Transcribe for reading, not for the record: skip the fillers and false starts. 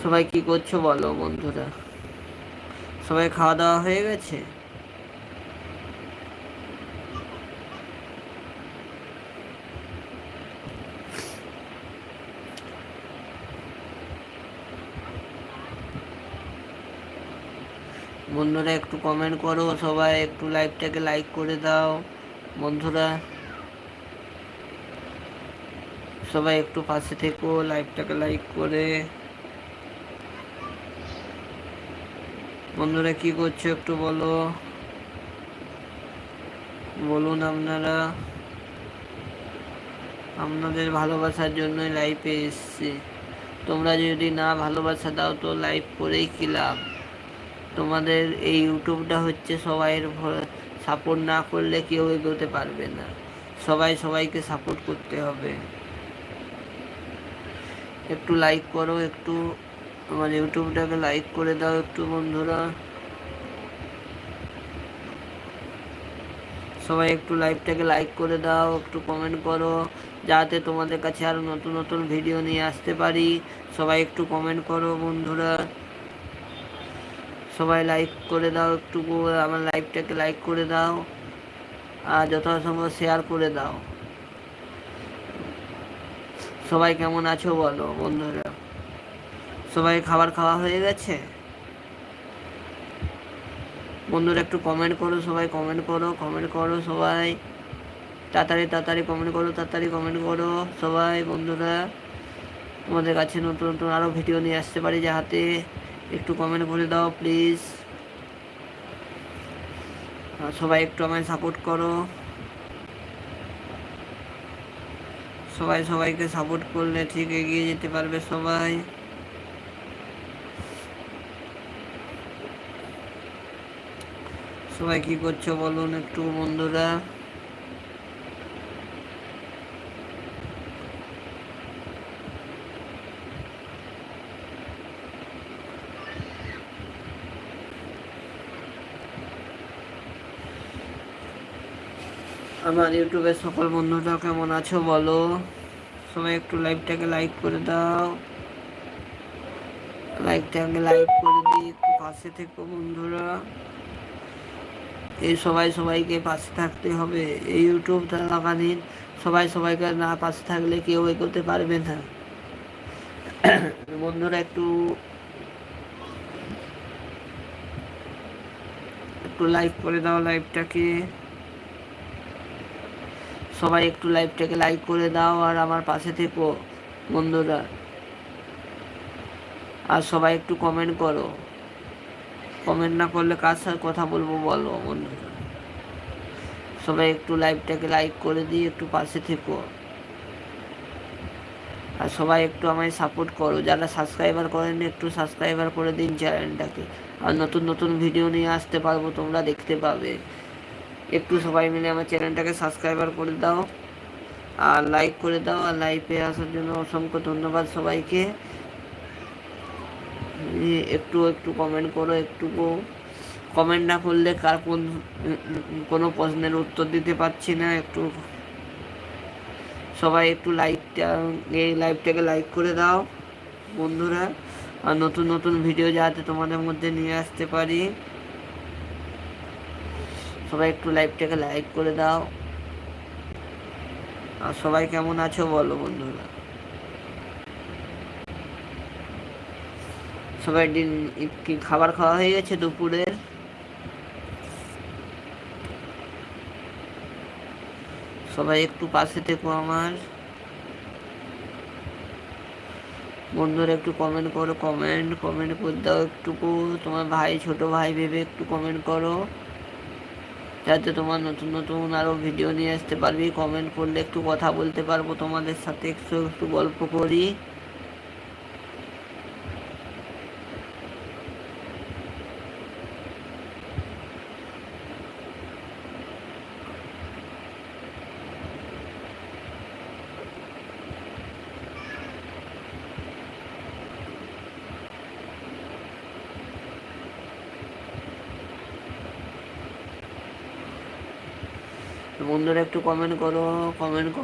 সবাই কি করছো বলো বন্ধুরা? সবাই খাওয়া দাওয়া হয়ে গেছে? বন্ধুরা একটু কমেন্ট করো, সবাই একটু লাইভটাকে লাইক করে দাও বন্ধুরা। সবাই একটু পাশে থেকো, লাইভটাকে লাইক করে। বন্ধুরা কি করছো একটু বলো, বলুন আপনারা। আপনাদের ভালোবাসার জন্যই লাইভে এসছি। তোমরা যদি না ভালোবাসা দাও তো লাইভ করেই কি লাভ? তোমাদের এই ইউটিউবটা হচ্ছে সবাইয়ের সাপোর্ট না করলে কেউ এগোতে পারবে না। সবাই সবাইকে সাপোর্ট করতে হবে। একটু লাইক করো, একটু আমার ইউটিউবটাকে লাইক করে দাও একটু বন্ধুরা। সবাই একটু লাইভটাকে লাইক করে দাও, একটু কমেন্ট করো, যাতে তোমাদের কাছে আরও নতুন নতুন ভিডিও নিয়ে আসতে পারি। সবাই একটু কমেন্ট করো বন্ধুরা। সবাই লাইক করে দাও একটু, আমার লাইভটাকে লাইক করে দাও আর যথাসম্ভব শেয়ার করে দাও। সবাই কেমন আছো বলো বন্ধুরা? সবাই খাবার খাওয়া হয়ে গেছে? বন্ধুরা একটু কমেন্ট করো, সবাই কমেন্ট করো, কমেন্ট করো সবাই তাড়াতাড়ি তাড়াতাড়ি কমেন্ট করো, তাড়াতাড়ি কমেন্ট করো সবাই বন্ধুরা। তোমাদের কাছে নতুন নতুন আরও ভিডিও নিয়ে আসতে পারি, যাতে একটু কমেন্ট করে দাও প্লিজ। সবাই একটু আমায় সাপোর্ট করো। সবাই সবাইকে সাপোর্ট করলে ঠিক এগিয়ে যেতে পারবে সবাই। সবাই কি করছো বলুন একটু বন্ধুরা। আমার ইউটিউবের সকল বন্ধুরা কেমন আছো বলো? সবাই একটু লাইভটাকে লাইক করে দাও, লাইভটাকে লাইক করে দিই, একটু পাশে থেকো বন্ধুরা। এই সবাই সবাইকে পাশে থাকতে হবে। এই ইউটিউব থাকাকালীন সবাই সবাইকে না পাশে থাকলে কেউ এগোতে পারবে না বন্ধুরা। একটু একটু লাইক করে দাও লাইভটাকে। সবাই একটু লাইভটাকে লাইক করে দাও আর আমার পাশে থেকো বন্ধুরা। আর সবাই একটু কমেন্ট করো। কমেন্ট না করলে কার সাথে কথা বলবো বলো বন্ধুরা? সবাই একটু লাইভটাকে লাইক করে দিয়ে একটু পাশে থেকো। আর সবাই একটু আমায় সাপোর্ট করো, যারা সাবস্ক্রাইবার করেন একটু সাবস্ক্রাইবার করে দিন চ্যানেলটাকে। আর নতুন নতুন ভিডিও নিয়ে আসতে পারবো, তোমরা দেখতে পাবে। একটু সবাই মিলে আমার চ্যানেলটাকে সাবস্ক্রাইবার করে দাও আর লাইক করে দাও। আর লাইভে আসার জন্য অসংখ্য ধন্যবাদ সবাইকে। একটু একটু কমেন্ট করো, একটু কমেন্ট না করলে কার কোনো প্রশ্নের উত্তর দিতে পারছি না। একটু সবাই একটু এই লাইভটাকে লাইক করে দাও বন্ধুরা। আর নতুন নতুন ভিডিও যাতে তোমাদের মধ্যে নিয়ে আসতে পারি। সবাই একটু লাইভটাকে লাইক করে দাও। আর সবাই কেমন আছো বলো বন্ধুরা? সবাই কি খাবার খাওয়া হয়ে গেছে দুপুরের? সবাই একটু পাশে থেকো আমার বন্ধুরা। একটু কমেন্ট করো, কমেন্ট কমেন্ট করে দাও একটুকু। তোমার ভাই, ছোট ভাই ভেবে একটু কমেন্ট করো, যাতে তোমার নতুন নতুন আরও ভিডিও নিয়ে আসতে পারবি। কমেন্ট করলে একটু কথা বলতে পারবো তোমাদের সাথে, একটু একটু গল্প করি। বন্ধুরা একটু কমেন্ট করো, কমেন্ট